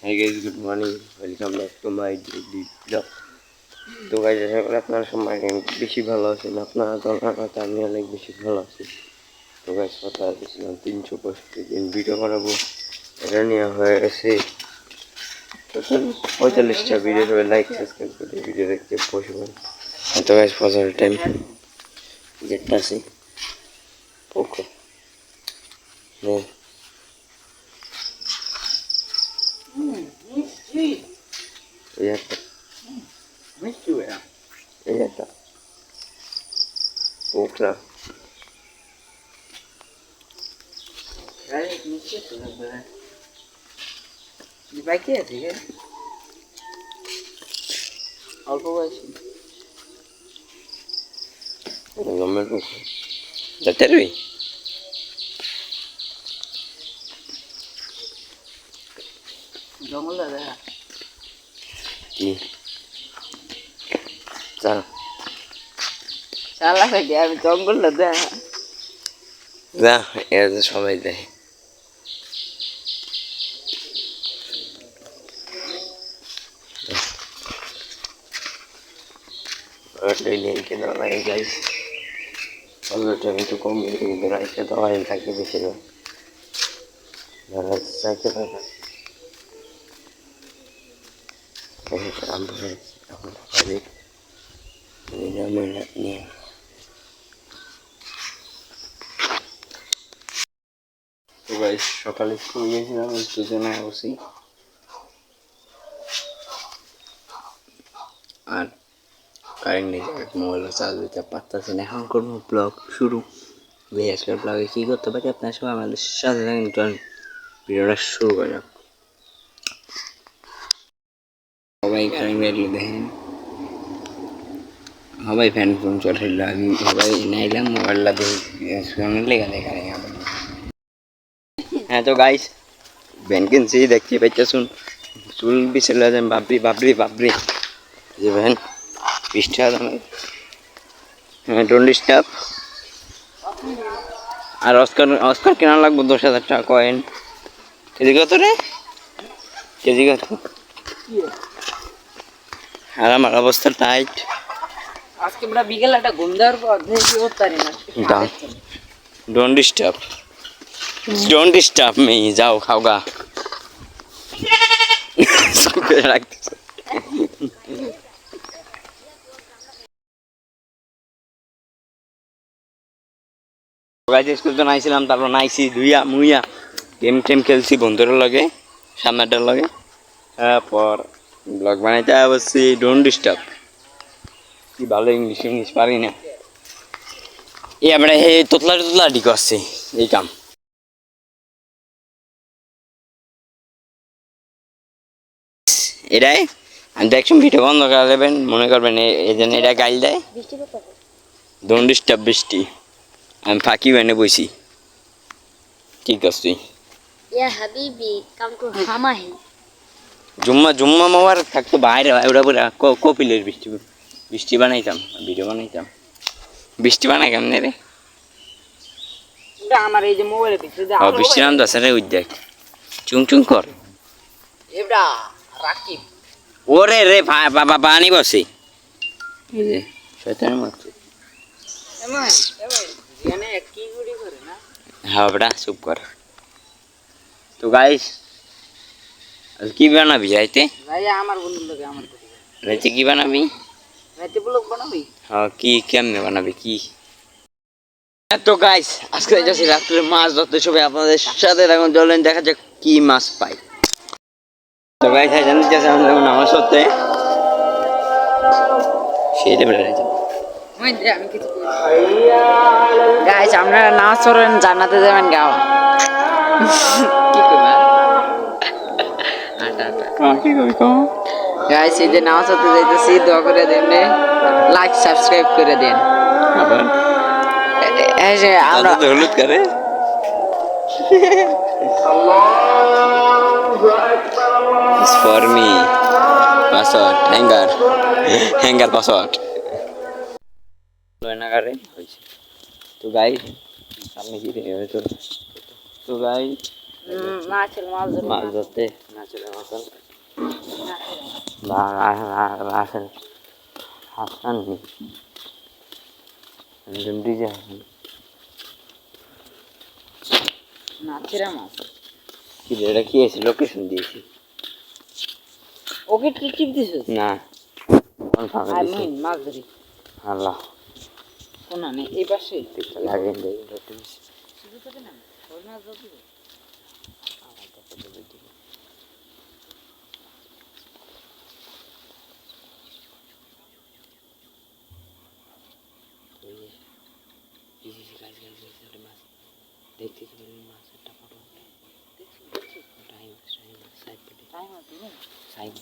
Hey guys, good morning. Welcome back to my daily vlog. তো guys আশা করি আপনারা সবাই বেশি ভালো আছেন। আপনারা তো আমি অনেক বেশি ভালো আছি। তো গাইজ কথা দিয়েছিলাম 365 দিন ভিডিও বানাবো, এটা নিয়ে হয়ে গেছে 45টা ভিডিও। সবাই লাইক সাবস্ক্রাইব করে ভিডিও দেখতে বসবেন। তো গাইজ পজার টাইম যেটা আছে পোকো এটা পোকরা অল্প বয়সী গমের পোকো যাতে রে জঙ্গল দাদা কি চল চালা থাকে আমি জঙ্গল দাদা যা এরা তো সবাই দেয়। লিঙ্কে দেওয়া লাগে গাইস, অলরেডি আমি তো কম কিন্তু রাইটে দেওয়া থাকে বেশিরভাগ যারা চাইতে পারে। এখন নিয়ে তো গাইস সকালে স্কুল গিয়েছিলাম, দুজনে বসি আর কারেন্ট নেই, মোবাইল চার্জ দিতে পারতেছি না। এখন করবো ব্লগ শুরু। আজকের ব্লগে কী করতে পারি আপনার সবাই আমাদের সাথে থাকেন, ভিডিওটা শুরু করা যাক। সবাই কারেন্ট বেরলে দেখেন, সবাই ফ্যান ফোন চলে, আমি সবাই নাইলাম মোবাইলটা দিয়ে লেখা দেখা দেখা। হ্যাঁ তো গাইস ভ্যান কিনছি, দেখতে পাইতেছুন চুল বিছলে যান বাবরি বাবরি বাবরি যে ভ্যান 20 টাকা দামে। হ্যাঁ ডোন্ট ডিস্টার্ব। আর অস্কার কেনা লাগবো 10,000 টাকা কয়েন। কেজি কত রে? কেজি কত? আর আমার অবস্থা টাইট। আজকে আমরা বিকেল একটা ঘুম দেওয়ার পর দেখি ও তারি না don't disturb, don't disturb me, যাও খাও গা। রাখতেছে স্কুল তো নাইছিলাম, তারপর নাইছি ধুইয়া মুইয়া গেম টেম খেলছি বন্ধুদের লগে, সামনেটার লগে। তারপর ব্লগ বানাইতে বসছি। Don't disturb. কি ভালো ইংলিশ পারি না। আমরা হে তোতলা ঠিক আছে এই কাম। এটাই আমি দেখছি ভিডিও বন্ধ করে দেবেন, মনে করবেন এই জন্য এটা গাইল দেয়। ডোন্ট ডিস্টার্ব বৃষ্টি, আমি ফাঁকি বেনে বইছি। ঠিক আছে তুই জুম্মা মামার থাকতো বাইরে, ওরা পুরা কপিলের বৃষ্টি বানাইতাম, ভিডিও বানাইতাম। বৃষ্টি বানাই কেমনে রে? আমার এই যে মোবাইলে বৃষ্টি নাম তো আছে রে, ওই দেখ চুং চুং কর। এবড়া রাকিব ওরে রে বাবা পানি বসে এই যে শয়তানের মতো। এমন এখানে কি গুড়ি করে না। হ্যাঁ বেটা চুপ কর। তো গাইস কি বানাবি রাইতে? ভাই আমার বন্ধুর লগে আমার রাইতে কি বানাবি? রাতে ব্লগ বানাবি? হ্যাঁ কি কেমনে বানাবি কি? তো গাইস আজকে যাচ্ছি রাত্রে মাছ ধরতে, সবাই আপনাদের সাথে এখন চলেন দেখা যাক কি মাছ পাই। তো গাইস জানতে চাচ্ছি আমরা নামাজ পড়তে সেইটা বেড়ে যাচ্ছে। আমি কিছু গাইস আপনারা নামাজ পড়েন জান্নাতে যাবেন গাও। কি কইবা? কি কইবি কও? গাইস এই যে নামাজ পড়তে যাইতেছি, দোয়া করে দেন, লাইক সাবস্ক্রাইব করে দেন। আবার এই যে আমরা হলুদ করে It's for me password হ্যাঙ্গার পাসওয়ার্ড লয়নাগারে হয়েছে। তো গাই সামনে কি রে তো গাই নাচের মাছ ধরো মাছ ধরতে নাচের মতন বা রাসের হাসান ডিজে নাচের মাছ কি রে, এটা কি আছে? লোকেশন দিয়েছি ওকে কি টিপ দিছিস না ফাঁকা আর দিয়েছি মইন মাছ ধরি আল্লাহ কোনা নেই এই পাশে লাগে শুধু তোকে না ওর মাছ ধরতে দেখতে মাছ একটা ফটো টাইম আছে না সাইড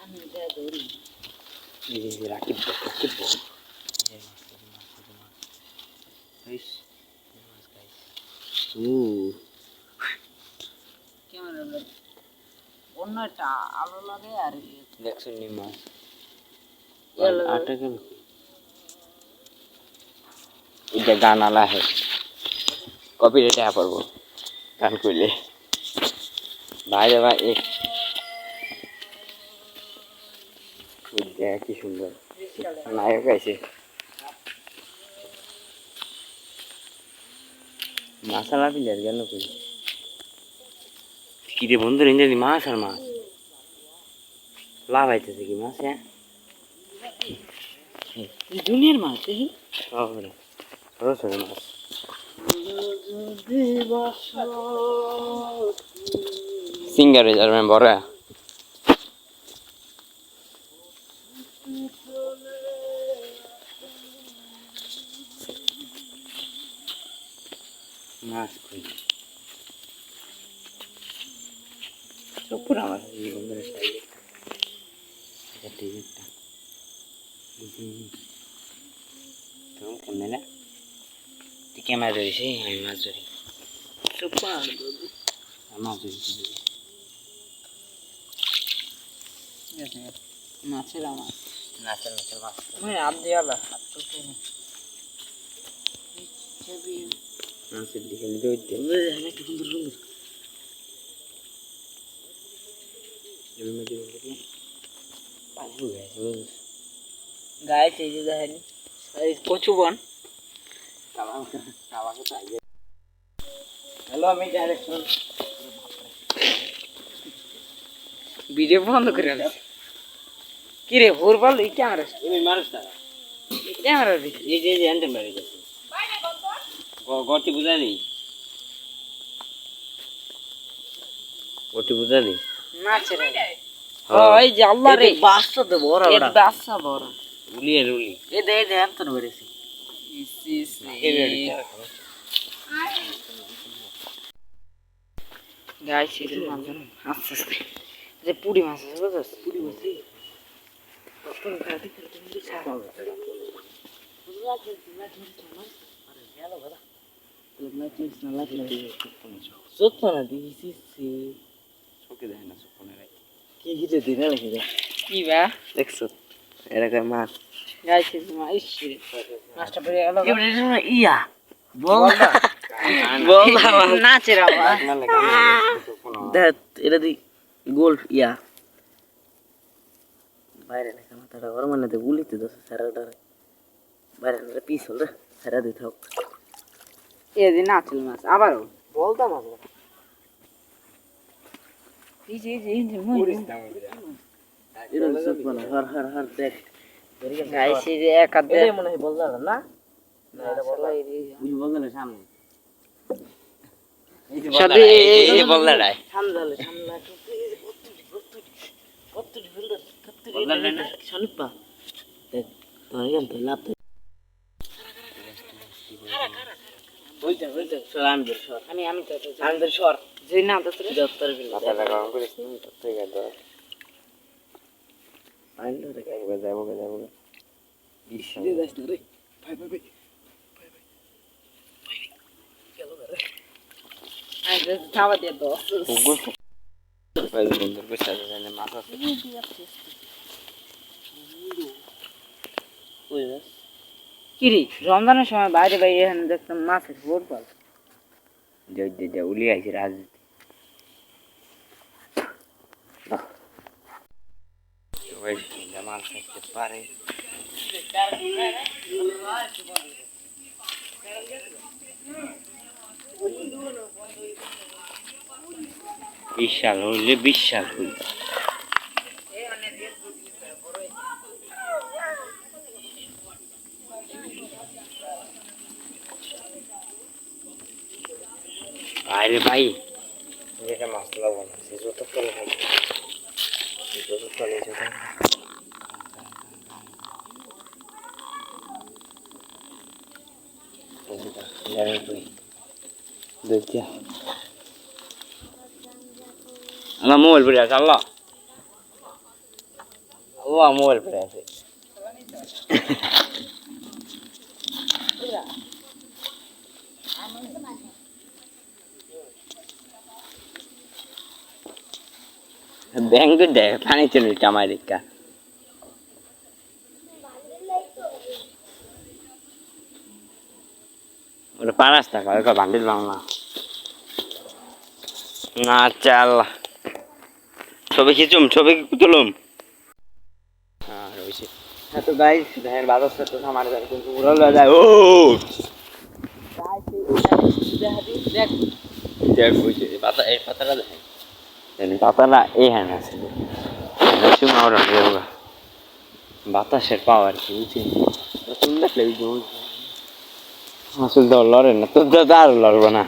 আমি যা ধরি রাকিব কেমন হলো অন্য একটা আলো লাগে আর দেখছেন নি মাছ ইয়েলো আটা কেন এটা গান আলা হে কপি রেটে পারবো গান কইলে ভাই রে ভাই কি সুন্দর নায়ক আছে মাসালা পিলার গেল কই কি রে বন্ধু রেঞ্জে মাছ আর মাছ লাভ আইতেছে কি মাছ হ্যাঁ দুনিয়ার মাছ দেখি সবরে ছোট ছোট মাছ সিঙ্গার হয়ে যাবে বড় মাছ কই পুরা মাছ এই বন্ধুরা সাইডে এটা টিভিটা তো কেমনে না তুই ক্যামেরা ধরিস আমি মাছ ধরি সুপার মাছ ধরিস মাছের আমার নাচের নাচের মাছ মই আপ দিয়ালা হাত তো ছবি মাছের দিকে দই দে অনেক সুন্দর সুন্দর এর মধ্যে বলতে পানি হয়ে গেছে গায়ে সেই যে দেখেন এই কচু বন হ্যালো আমি ডাইরেকশন ভিডিও বন্ধ করে আনছি কি রে ভোর বল এই ক্যামেরা তুমি মানুষ না ক্যামেরা দিছি এই যে হ্যান্ডেল মারি গেছে গটি বুঝালি গটি বুঝালি মাছের ওই যে আল্লাহ রে বাসটা তো বড় এর বাসা বড় উলিয়ে উলি এ দে দে এত বেরেছি গাইস এই মাছ আস্তে আস্তে যে পুরি মাছ আছে বুঝছস পুরি মাছ সত্যনা দিছি চোখে দেখে না চোখে নাই কি হিটে দিন নাকি কি বা দেখছো এরকম মাছ গাইস এই মাছ মাছটা পড়ে গেল ইয়া বল না নাচের আওয়াজ দেখ এটা দি গোল ইয়া বাইরে লেখা মাথাটা গরম মানে তো গুলিতে দোষ সারাটারে বাইরে না পিস হল রে সারা দিতে হোক এদিন নাচল মাছ আবারও বলতাম আমরা এই যে এই যে মই এটা সব না হর হর হর দেখ গাইস এই যে এক হাতে এটা মনে হয় বললা না না এটা বলা বুঝ বললা না সামনে সাথে এই বললাটাই সামলালে সামলা কতটি ফিল্ডার কতটি শনিপা দেখ তোর কেন তো লাভ বলতে সর আমি বের সর আমি তো আমি বের সর যে না তো দত্তর বিল মাথাটা গরম করিস না দত্তর গেল আইলো রে কাই যাবো বিশ্ব দিয়ে যাস না রে ভাই ভাই ভাই আই থাবা দিয়ে দোস বন্ধুর কাছে মাছ আছে কিরি রমজানের সময় বাইরে বাইরে এখানে দেখতাম মাছের ফুটবল যে উলি আইছে রাজনীতি মাছ থাকতে পারে বিশাল হইলে বিশাল হইল আরে ভাই এটা মাছ লাগবো না সে যত তলে খাইছে যত তলে দেখছি আমার মোবাইল পড়ে আছে আল্লাহ আল্লাহ মোবাইল পড়ে আছে ব্যাংক দেখ পানি চলে টামাই দেখা ওটা পারাস টাকা ওটা বান্ডিল বাংলা না চাল ছবি খিচুম ছবি তুলুম হ্যাঁ রয়েছে হ্যাঁ তো গাই ধানের বাজার তো আমার যায় কিন্তু উড়াল যায় ও দেখ দেখ বুঝছে পাতা এই পাতাটা দেখ পাতাটা এই হ্যাঁ আছে শুনে ওরা রেওগা বাতাসের পাওয়ার কি বুঝছি সুন্দর লাগবে আসলে তো লড়ে না তোর তো আর লড়বো না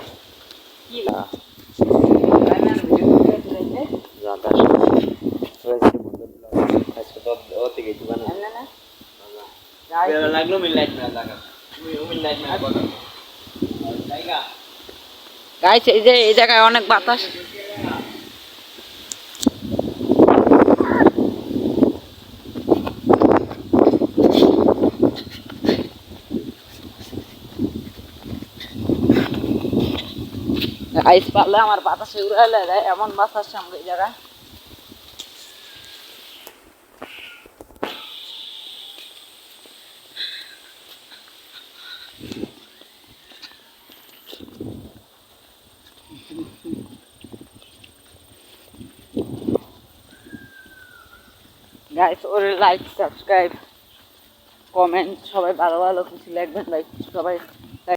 লাগলো মিলাইট না লাগা মিলাইট না গাইস এই জায়গায় অনেক বাতাস গাইস পারলে আমার বাতাসে উড়াইলে যায় এমন বাতাস সামনে এই জায়গায় গাইস ওরে লাইক সাবস্ক্রাইব কমেন্ট সবাই ভালো ভালো কিছু লিখবেন ভাই সবাই